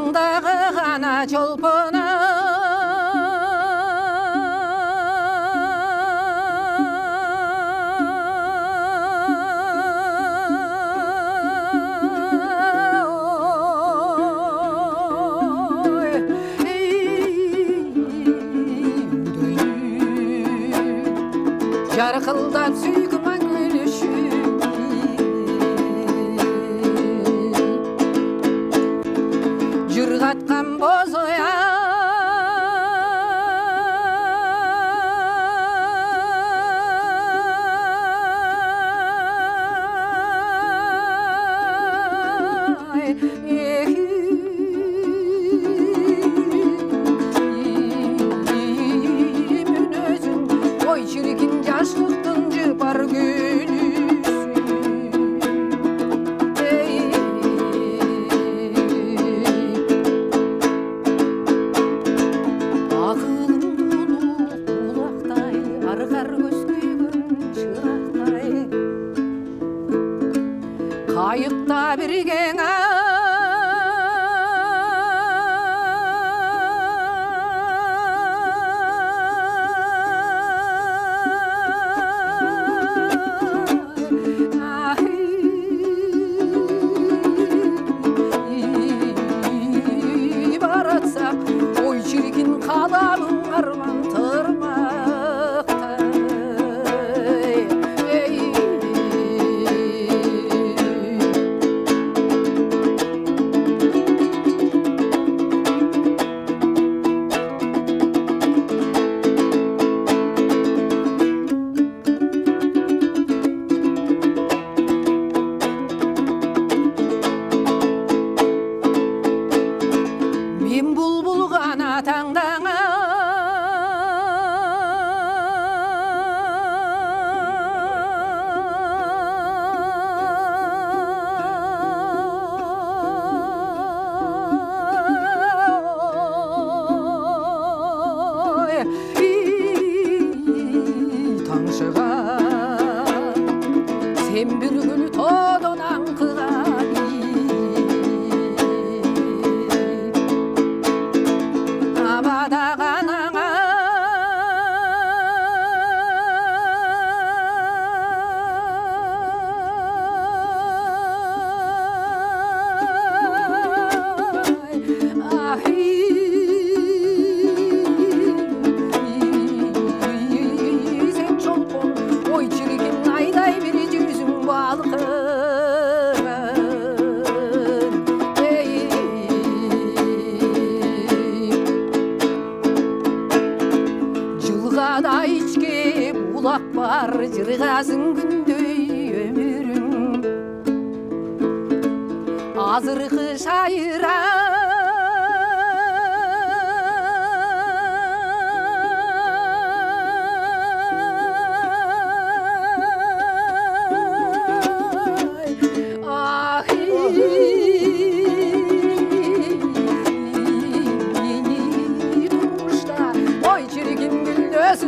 Маңдағы ғана жолпына жарқылдап сүйкіман гүліші жүрғатқан бозоя жаштықтың жұпар ақылың бұлақтай арғар көзгегін шырақтай қайықта бірген ой шіркін қаламың арман тұрмақтай мен бұлбұл ғана таңдаңа таңшыға сен бір күн тодон аңқыға ой чирген айдай бір жүзің балқын жылғада ичке бұлақ бар жырғасың күндей өмірің азырқы шайыра ой çirkin gül nasıl